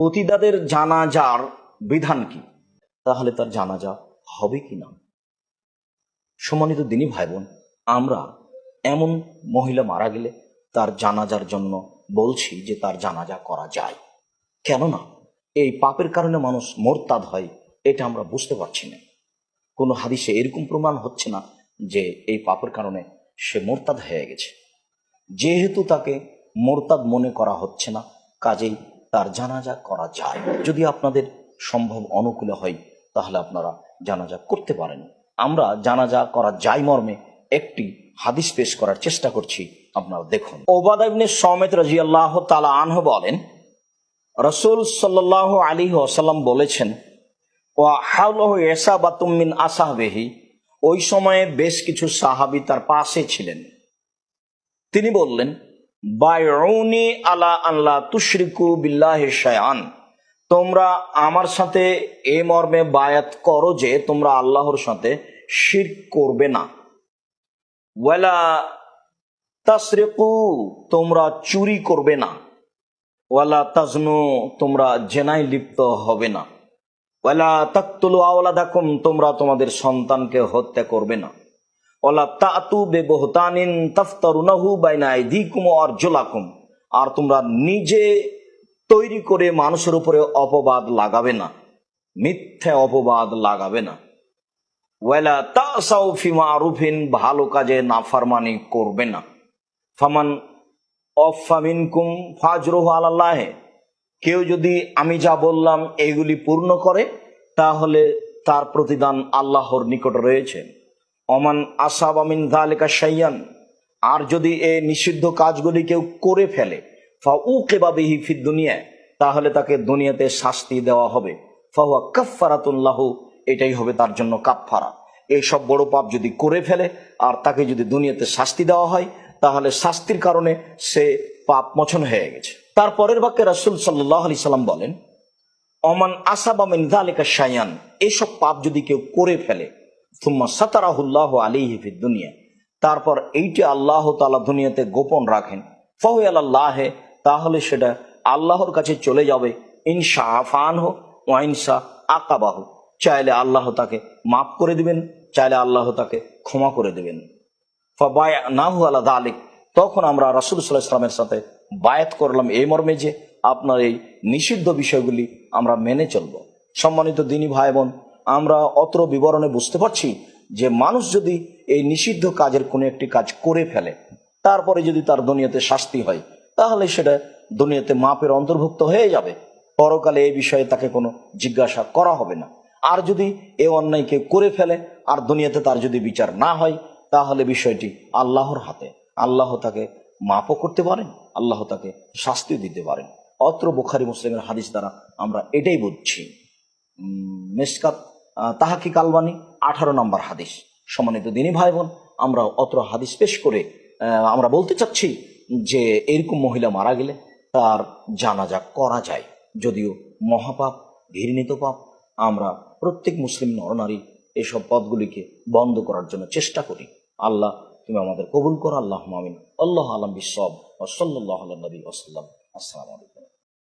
পতিতাদের জানাজার বিধান কি? তাহলে তার জানাজা হবে কি না? সম্মানিত দিনী ভাই বোন, আমরা এমন মহিলা মারা গেলে তার জানাজার জন্য বলছি যে তার জানাজা করা যায়। কেননা এই পাপের কারণে মানুষ মোরতাদ হয়, এটা আমরা বুঝতে পারছি না। কোনো হাদিসে এরকম প্রমাণ হচ্ছে না যে এই পাপের কারণে সে মোরতাদ হয়ে গেছে। যেহেতু তাকে মোরতাদ মনে করা হচ্ছে না, কাজেই তার জানাজা করা যায়। যদি আপনাদের সম্ভব অনুকূলে হয় তাহলে আপনারা জানাজা করতে পারেন। আমরা জানাজা করা যায় মর্মে একটি হাদিস পেশ করার চেষ্টা করছি, আপনারা দেখুন। ওবাদা ইবনে সামিত রাদিয়াল্লাহু তাআলা আনহু বলেন, রাসূল সাল্লাল্লাহু আলাইহি ওয়াসাল্লাম বলেছেন, ওয়া হাওলাহু ইসাবাতুম মিন আসহাবিহি, ওই সময়ে বেশ কিছু সাহাবী তার পাশে ছিলেন। তিনি বললেন, বায়উনি আলা আল্লা তুশরিকু বিল্লাহি শাইআন, তোমরা আমার সাথে এ মর্মে বায়াত করো যে তোমরা আল্লাহর সাথে শিরক করবে না। ওয়ালা তাসরিকু, তোমরা চুরি করবে না। ওয়ালা তাজনু, তোমরা জেনায় লিপ্ত হবে না। ওয়ালা তাকতুলু আওলাদাকুম, তোমরা তোমাদের সন্তানকে হত্যা করবে না। ওয়ালা তাতু বিবহতানিন তাফতারুনাহু বাইনা আইদিকুম ওয়া আরজুলাকুম, আর তোমরা নিজে তৈরি করে মানুষের উপরে অপবাদ লাগাবে না, মিথ্যা অপবাদ লাগাবে না। ওয়ালা তাসাউ ফি মারুফিন, ভালো কাজে নাফরমানি করবে না। ফামান ওয়াফা মিনকুম ফাজরুহু আলাল্লাহ, কেউ যদি আমি যা বললাম এগুলি পূর্ণ করে তাহলে তার প্রতিদান আল্লাহর নিকট রয়েছে। ওমান আসাবা মিন যালিকা শাইয়ান, আর যদি এই নিষিদ্ধ কাজগুলি কেউ করে ফেলে, ফাউকিবা বিহি ফিদ দুনিয়া, তাহলে তাকে দুনিয়াতে শাস্তি দেওয়া হবে। ফাহুয়া কাফফারাতুন লাহু, এটাই হবে তার জন্য কাফফারা। এই সব বড় পাপ যদি করে ফেলে আর তাকে যদি দুনিয়াতে শাস্তি দেওয়া হয়, তাহলে শাস্তির কারণে সে পাপ মোচন হয়ে গেছে। তারপরের বাক্যে রাসূল সাল্লাল্লাহু আলাইহি সাল্লাম বলেন, ওমান আসাবা মিন যালিকা শাইয়ান, এইসব পাপ যদি কেউ করে ফেলে, সুম্মা সাতারাহুল্লাহু আলাইহি ফিদ দুনিয়া, তারপর এইটি আল্লাহ তাআলা দুনিয়াতে গোপন রাখেন, ফাহুয়া আলাল্লাহে, তাহলে সেটা আল্লাহর কাছে চলে যাবে। ইনশা আফানহু ওয়া ইনশা আকাবাহু, চাইলে আল্লাহ তাকে মাফ করে দিবেন, চাইলে আল্লাহ তাকে ক্ষমা করে দিবেন। ফাবায়নাহু আলা যালিক, তখন আমরা রাসূল সাল্লাল্লাহু আলাইহি ওয়াসাল্লামের সাথে বায়াত করলাম এই মর্মে যে আপনার এই নিষিদ্ধ বিষয়গুলি আমরা মেনে চলব। সম্মানিত দিনী ভাই বোন, আমরা অত্র বিবরণে বুঝতে পারছি যে মানুষ যদি এই নিষিদ্ধ কাজের কোনো একটি কাজ করে ফেলে, তারপরে যদি তার দুনিয়াতে শাস্তি হয়, তাহলে সেটা দুনিয়াতে মাপের অন্তর্ভুক্ত হয়ে যাবে। পরকালে এই বিষয়ে তাকে কোনো জিজ্ঞাসা করা হবে না। আর যদি এ অন্যায় কেউ করে ফেলে আর দুনিয়াতে তার যদি বিচার না হয়, তাহলে বিষয়টি আল্লাহর হাতে। আল্লাহ তাকে মাপও করতে পারেন, আল্লাহ তাকে শাস্তিও দিতে পারেন। অত্র বুখারী মুসলিমের হাদিস দ্বারা আমরা এটাই বুঝছি। মিশকাত তাহকিক আলবানী 18 নম্বর হাদিস। সম্মানিত দিনী ভাই বোন, আমরা অত্র হাদিস পেশ করে আমরা বলতে চাচ্ছি যে এরকম মহিলা মারা গেলে তার জানাজা করা যায়, যদিও মহাপাপ, ঘৃণিত পাপ। আমরা প্রত্যেক মুসলিম নরনারী এসব পদগুলিকে বন্ধ করার জন্য চেষ্টা করি। আল্লাহ তুমি আমাদের কবুল করো। আল্লাহুম্মা আমিন। আল্লাহু আ'লাম বিশ-শাওয়াব। ওয়া সাল্লাল্লাহু আলা নবী ওয়া সাল্লাম। আসসালামু আলাইকুম।